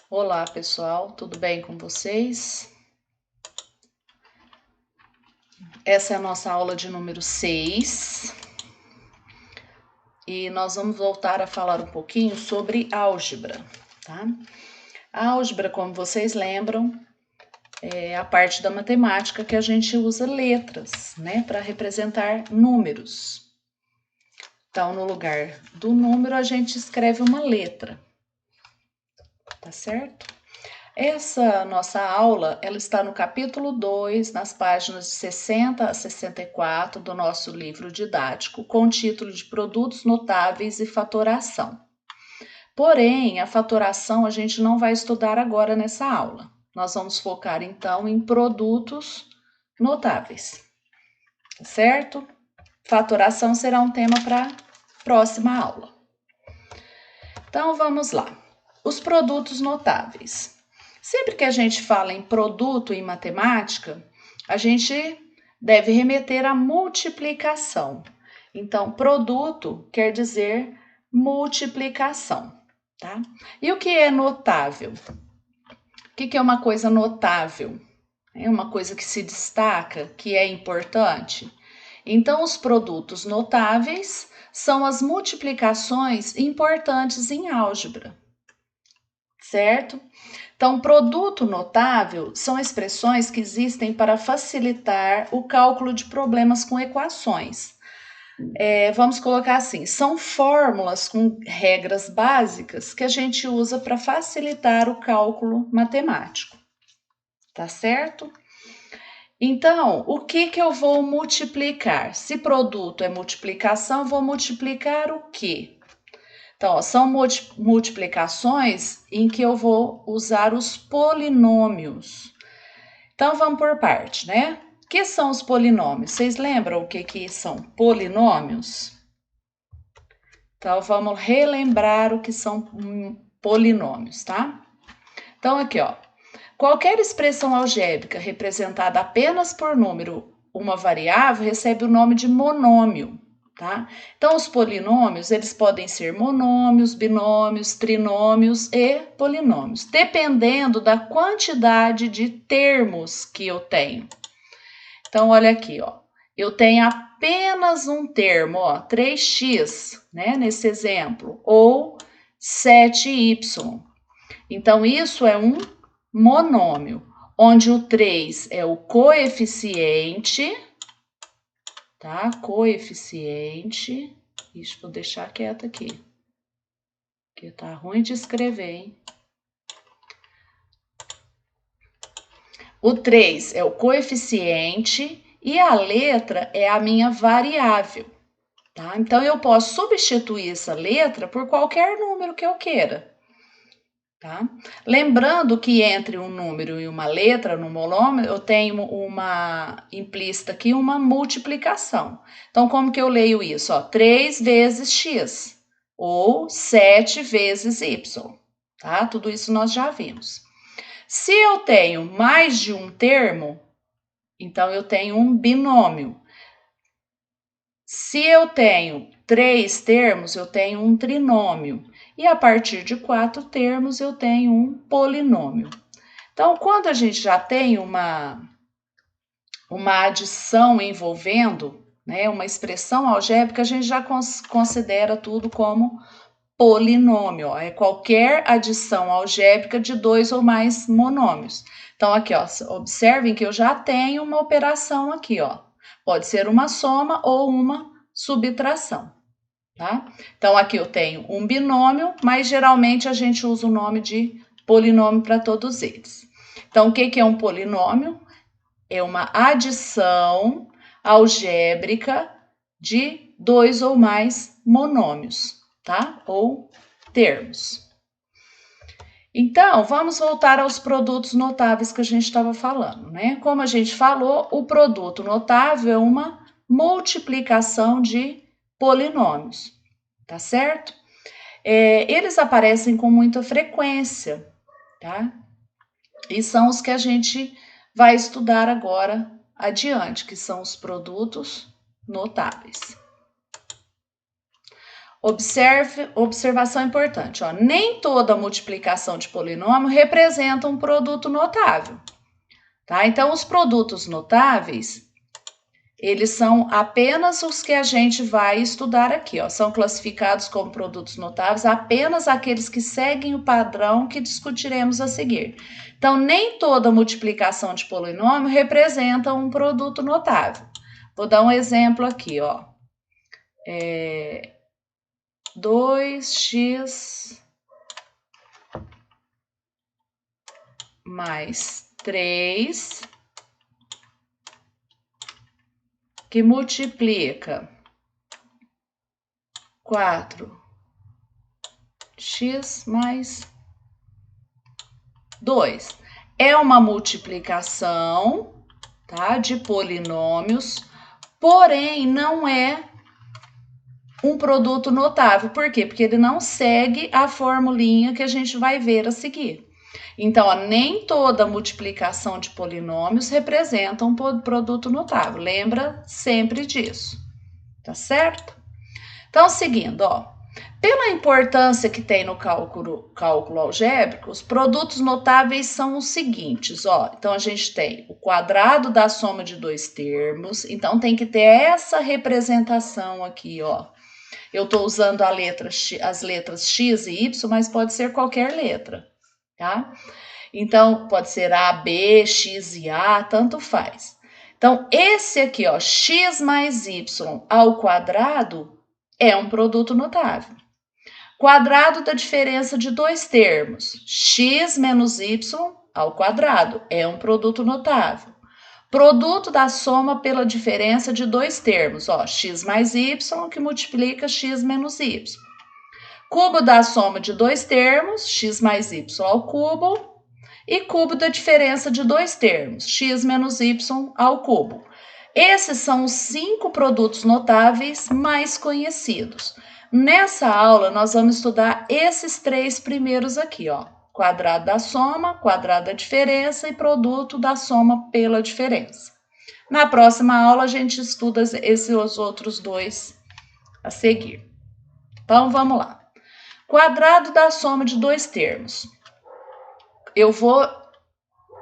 Olá, pessoal, tudo bem com vocês? Essa é a nossa aula de número 6 e nós vamos voltar a falar um pouquinho sobre álgebra, tá? A álgebra, como vocês lembram, é a parte da matemática que a gente usa letras, né, para representar números. Então, no lugar do número, a gente escreve uma letra, tá certo? Essa nossa aula, ela está no capítulo 2, nas páginas de 60 a 64 do nosso livro didático, com o título de Produtos Notáveis e Fatoração. Porém, a fatoração a gente não vai estudar agora nessa aula. Nós vamos focar, então, em produtos notáveis, certo? Fatoração será um tema para a próxima aula. Então, vamos lá. Os produtos notáveis. Sempre que a gente fala em produto em matemática, a gente deve remeter à multiplicação. Então, produto quer dizer multiplicação, tá? E o que é notável? O que é uma coisa notável? É uma coisa que se destaca, que é importante. Então, os produtos notáveis são as multiplicações importantes em álgebra, certo? Então, produto notável são expressões que existem para facilitar o cálculo de problemas com equações. Vamos colocar assim, são fórmulas com regras básicas que a gente usa para facilitar o cálculo matemático, tá certo? Então, o que eu vou multiplicar? Se produto é multiplicação, eu vou multiplicar o quê? Então, ó, são multiplicações em que eu vou usar os polinômios. Então, vamos por parte, né? O que são os polinômios? Vocês lembram o que são polinômios? Então, vamos relembrar o que são polinômios, tá? Então, aqui, ó. Qualquer expressão algébrica representada apenas por número, uma variável, recebe o nome de monômio. Tá? Então, os polinômios, eles podem ser monômios, binômios, trinômios e polinômios, dependendo da quantidade de termos que eu tenho. Então, olha aqui, ó. Eu tenho apenas um termo, ó, 3x, né, nesse exemplo, ou 7y. Então, isso é um monômio, onde o 3 é o coeficiente, tá? Coeficiente. Ixi, vou deixar quieto aqui, porque tá ruim de escrever, hein? O 3 é o coeficiente e a letra é a minha variável, tá? Então, eu posso substituir essa letra por qualquer número que eu queira, tá? Lembrando que entre um número e uma letra no monômio, eu tenho uma implícita aqui, uma multiplicação. Então, como que eu leio isso? Ó, 3 vezes x ou 7 vezes y, tá? Tudo isso nós já vimos. Se eu tenho mais de um termo, então eu tenho um binômio. Se eu tenho 3 termos, eu tenho um trinômio. E a partir de 4 termos, eu tenho um polinômio. Então, quando a gente já tem uma adição envolvendo, né, uma expressão algébrica, a gente já considera tudo como polinômio. Ó, é qualquer adição algébrica de 2 ou mais monômios. Então, aqui, ó, observem que eu já tenho uma operação aqui, ó. Pode ser uma soma ou uma subtração, tá? Então, aqui eu tenho um binômio, mas geralmente a gente usa o nome de polinômio para todos eles. Então, o que é um polinômio? É uma adição algébrica de 2 ou mais monômios, tá? Ou termos. Então, vamos voltar aos produtos notáveis que a gente estava falando, né? Como a gente falou, o produto notável é uma multiplicação de polinômios, tá certo? Eles aparecem com muita frequência, tá? E são os que a gente vai estudar agora adiante, que são os produtos notáveis. observação importante, ó, nem toda multiplicação de polinômio representa um produto notável, tá? Então, os produtos notáveis, eles são apenas os que a gente vai estudar aqui, ó. São classificados como produtos notáveis apenas aqueles que seguem o padrão que discutiremos a seguir. Então, nem toda multiplicação de polinômio representa um produto notável. Vou dar um exemplo aqui, ó. 2x mais 3 que multiplica 4x mais 2. É uma multiplicação, tá, de polinômios, porém não é um produto notável. Por quê? Porque ele não segue a formulinha que a gente vai ver a seguir. Então, ó, nem toda multiplicação de polinômios representa um produto notável. Lembra sempre disso, tá certo? Então, seguindo, ó, pela importância que tem no cálculo algébrico, os produtos notáveis são os seguintes, ó. Então, a gente tem o quadrado da soma de dois termos, então tem que ter essa representação aqui, ó. Eu estou usando as letras X e Y, mas pode ser qualquer letra, tá? Então, pode ser A, B, X e A, tanto faz. Então, esse aqui, ó, X mais Y ao quadrado é um produto notável. Quadrado da diferença de dois termos, X menos Y ao quadrado, é um produto notável. Produto da soma pela diferença de dois termos, ó, x mais y que multiplica x menos y. Cubo da soma de dois termos, x mais y ao cubo, e cubo da diferença de dois termos, x menos y ao cubo. Esses são os 5 produtos notáveis mais conhecidos. Nessa aula, nós vamos estudar esses 3 primeiros aqui, ó. Quadrado da soma, quadrado da diferença e produto da soma pela diferença. Na próxima aula, a gente estuda esses outros 2 a seguir. Então, vamos lá. Quadrado da soma de dois termos. Eu vou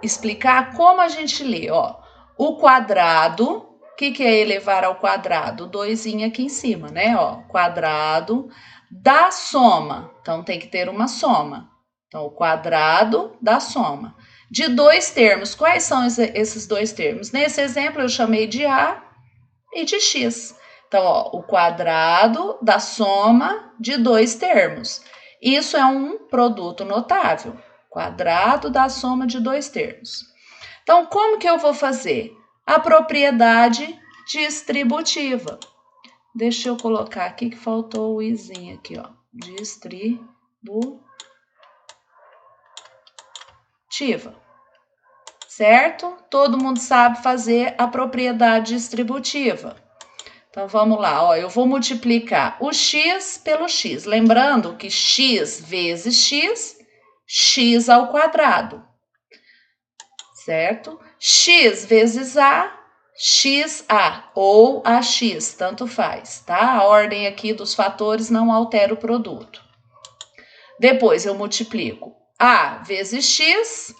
explicar como a gente lê, ó. O quadrado, o que é elevar ao quadrado? 2 aqui em cima, né, ó. Quadrado da soma. Então, tem que ter uma soma. Então, o quadrado da soma. De dois termos. Quais são esses dois termos? Nesse exemplo, eu chamei de A e de X. Então, ó, o quadrado da soma de dois termos. Isso é um produto notável. Quadrado da soma de dois termos. Então, como que eu vou fazer? A propriedade distributiva. Deixa eu colocar aqui que faltou o izinho aqui, ó. Distributiva. Certo? Todo mundo sabe fazer a propriedade distributiva. Então, vamos lá, ó, eu vou multiplicar o x pelo x. Lembrando que x vezes x, x ao quadrado. Certo? X vezes A, XA ou AX, tanto faz, tá? A ordem aqui dos fatores não altera o produto. Depois, eu multiplico A vezes X,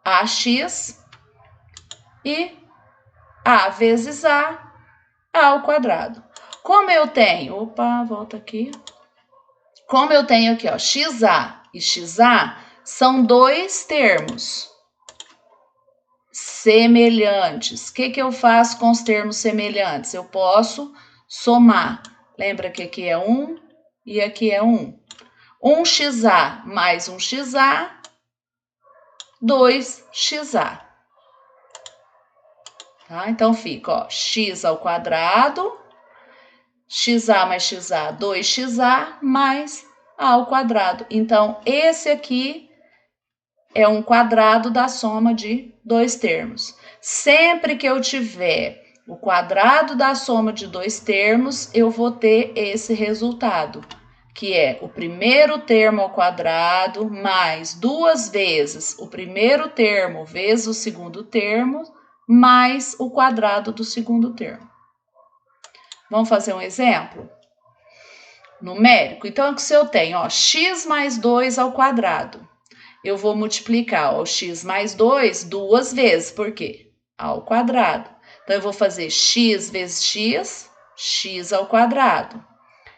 AX, e A vezes A ao quadrado. Como eu tenho, opa, volta aqui. Como eu tenho aqui, ó, XA e XA são dois termos semelhantes. O que eu faço com os termos semelhantes? Eu posso somar. Lembra que aqui é 1 e aqui é 1. 1XA mais 1XA, 2XA. Tá? Então, fica, ó, x ao quadrado, XA mais XA, 2XA mais A ao quadrado. Então, esse aqui é um quadrado da soma de dois termos. Sempre que eu tiver o quadrado da soma de dois termos, eu vou ter esse resultado, que é o primeiro termo ao quadrado mais 2 vezes o primeiro termo vezes o segundo termo, mais o quadrado do segundo termo. Vamos fazer um exemplo? numérico. Então, se eu tenho, ó, x mais 2 ao quadrado, eu vou multiplicar, ó, o x mais 2 duas vezes, por quê? Ao quadrado. Então, eu vou fazer x vezes x, x ao quadrado.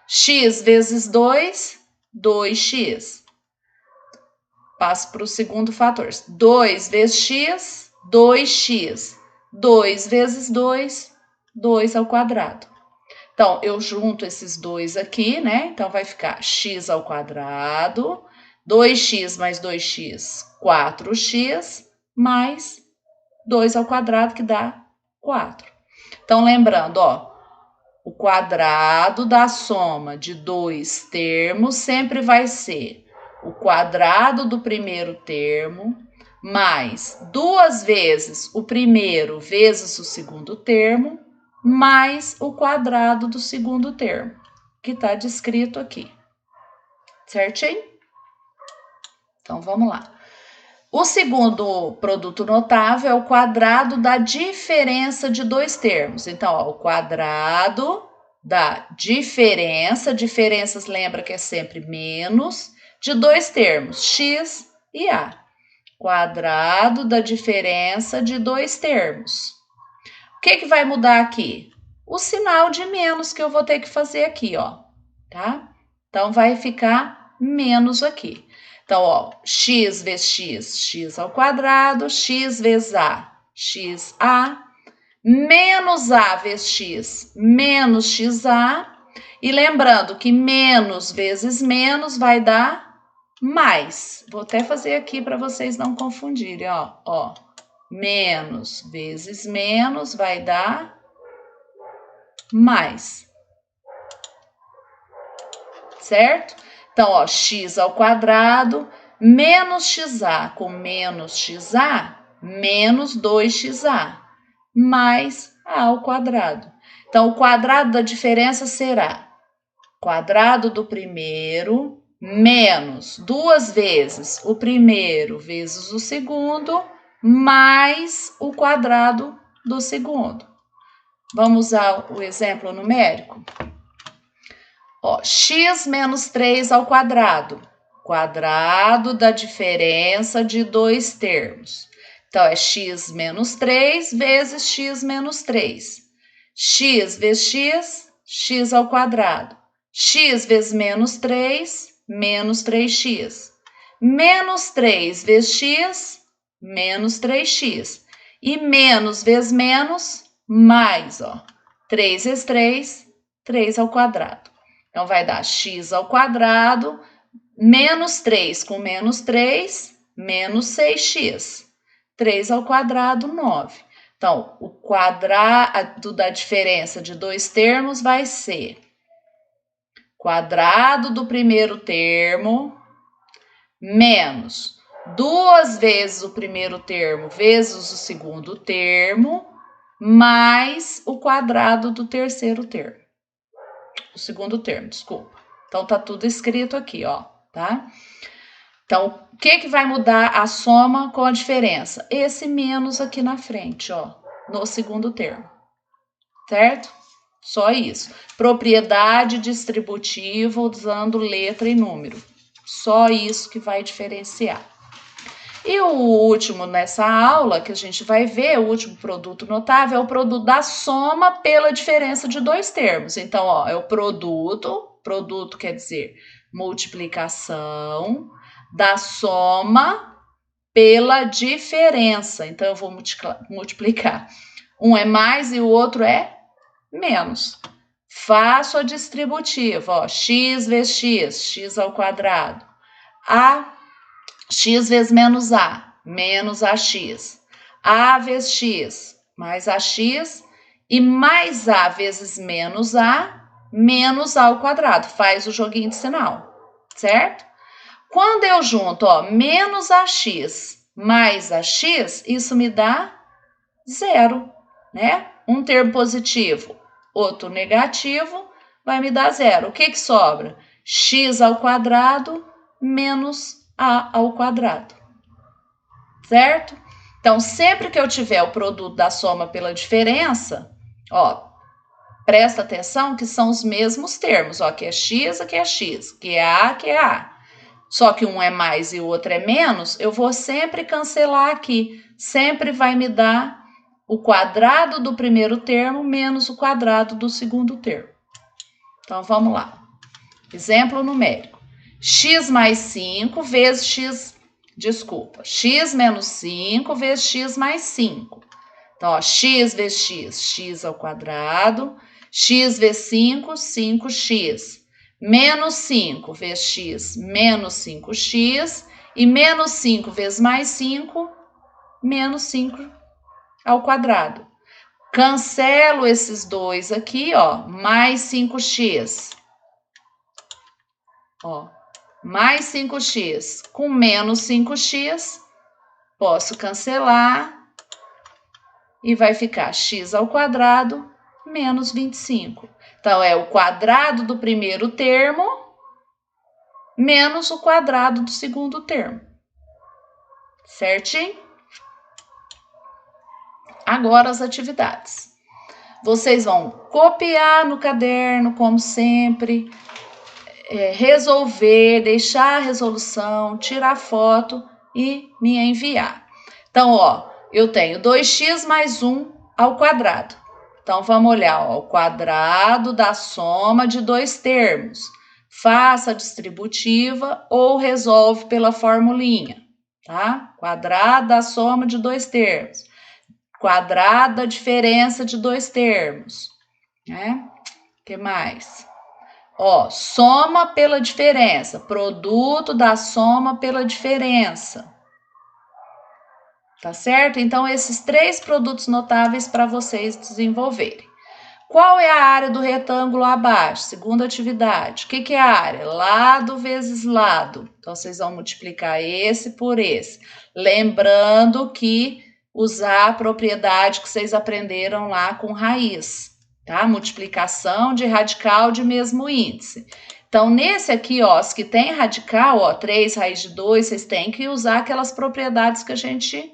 X vezes 2, 2x. Passo para o segundo fator. 2 vezes x, 2x. 2 vezes 2, 2 ao quadrado. Então, eu junto esses dois aqui, né? Então, vai ficar x ao quadrado, 2x mais 2x, 4x, mais 2 ao quadrado, que dá 4. Então, lembrando, ó, o quadrado da soma de dois termos sempre vai ser o quadrado do primeiro termo mais duas vezes o primeiro vezes o segundo termo mais o quadrado do segundo termo, que está descrito aqui. Certinho? Então, vamos lá. O segundo produto notável é o quadrado da diferença de dois termos. Então, ó, o quadrado da diferença, diferenças lembra que é sempre menos, de dois termos, x e a. Quadrado da diferença de dois termos. O que vai mudar aqui? O sinal de menos que eu vou ter que fazer aqui, ó, tá? Então, vai ficar menos aqui. Então, ó, x vezes x, x ao quadrado, x vezes a, xa, menos a vezes x, menos xa. E lembrando que menos vezes menos vai dar mais. Vou até fazer aqui para vocês não confundirem, ó. Menos vezes menos vai dar mais. Certo? Então, ó, x ao quadrado menos xa com menos xa, menos 2xa, mais a ao quadrado. Então, o quadrado da diferença será quadrado do primeiro menos duas vezes o primeiro vezes o segundo, mais o quadrado do segundo. Vamos usar o exemplo numérico? Ó, x menos 3 ao quadrado. Quadrado da diferença de dois termos. Então, é x menos 3 vezes x menos 3. X vezes x, x ao quadrado. X vezes menos 3, menos 3x. Menos 3 vezes x, menos 3x. E menos vezes menos, mais, ó. 3 vezes 3, 3 ao quadrado. Então, vai dar x ao quadrado, menos 3 com menos 3, menos 6x. 3 ao quadrado, 9. Então, o quadrado da diferença de dois termos vai ser quadrado do primeiro termo menos duas vezes o primeiro termo vezes o segundo termo, mais o quadrado do terceiro termo. O segundo termo, desculpa. Então, tá tudo escrito aqui, ó, tá? Então, o que vai mudar a soma com a diferença? Esse menos aqui na frente, ó, no segundo termo, certo? Só isso. Propriedade distributiva usando letra e número. Só isso que vai diferenciar. E o último nessa aula que a gente vai ver, o último produto notável, é o produto da soma pela diferença de dois termos. Então, ó, é o produto quer dizer multiplicação da soma pela diferença. Então, eu vou multiplicar. Um é mais e o outro é menos. Faço a distributiva, ó, x vezes x, x ao quadrado. A, x vezes menos ax. A vezes x, mais ax, e mais a vezes menos a ao quadrado. Faz o joguinho de sinal, certo? Quando eu junto, ó, menos ax mais ax, isso me dá zero, né? Um termo positivo, outro negativo, vai me dar zero. O que sobra? X ao quadrado menos a ao quadrado, certo? Então, sempre que eu tiver o produto da soma pela diferença, ó, presta atenção que são os mesmos termos, ó, que é x, aqui é x, que é a, que é a. Só que um é mais e o outro é menos, eu vou sempre cancelar aqui. Sempre vai me dar o quadrado do primeiro termo menos o quadrado do segundo termo. Então, vamos lá. Exemplo numérico. X mais 5 vezes x, x menos 5 vezes x mais 5. Então, ó, x vezes x, x ao quadrado. X vezes 5, 5x. Menos 5 vezes x, menos 5x. E menos 5 vezes mais 5, menos 5 ao quadrado. Cancelo esses dois aqui, ó, mais 5x. Ó, mais 5x com menos 5x, posso cancelar e vai ficar x ao quadrado menos 25. Então, é o quadrado do primeiro termo menos o quadrado do segundo termo. Certinho? Agora as atividades. Vocês vão copiar no caderno, como sempre, resolver, deixar a resolução, tirar foto e me enviar. Então, ó, eu tenho 2x mais 1 ao quadrado. Então, vamos olhar, ó, o quadrado da soma de dois termos. Faça a distributiva ou resolve pela formulinha, tá? Quadrado da soma de dois termos. Quadrado da diferença de dois termos, né? O que mais? Ó, soma pela diferença, produto da soma pela diferença. Tá certo? Então, esses três produtos notáveis para vocês desenvolverem. Qual é a área do retângulo abaixo? Segunda atividade. O que é a área? Lado vezes lado. Então, vocês vão multiplicar esse por esse. Lembrando que usar a propriedade que vocês aprenderam lá com raiz, tá? Multiplicação de radical de mesmo índice. Então, nesse aqui, ó, os que tem radical, ó, 3 raiz de 2, vocês têm que usar aquelas propriedades que a gente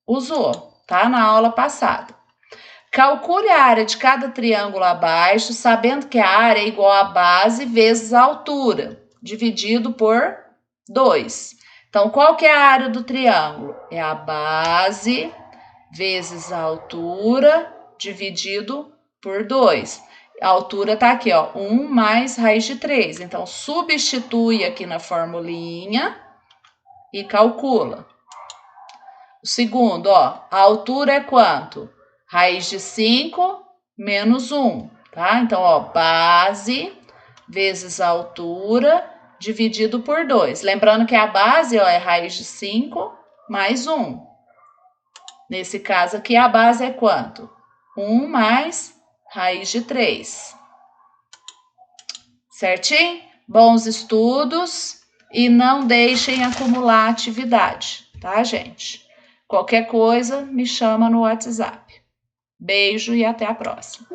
usou, tá? Na aula passada. Calcule a área de cada triângulo abaixo, sabendo que a área é igual à base vezes a altura, dividido por 2. Então, qual que é a área do triângulo? É a base vezes a altura, dividido por 2. A altura tá aqui, ó, 1 mais raiz de 3. Então, substitui aqui na formulinha e calcula. O segundo, ó, a altura é quanto? Raiz de 5 menos 1, tá? Então, ó, base vezes a altura dividido por 2. Lembrando que a base, ó, é raiz de 5 mais 1. Nesse caso aqui, a base é quanto? 1 mais raiz de 3. Certinho? Bons estudos e não deixem acumular atividade, tá, gente? Qualquer coisa, me chama no WhatsApp. Beijo e até a próxima.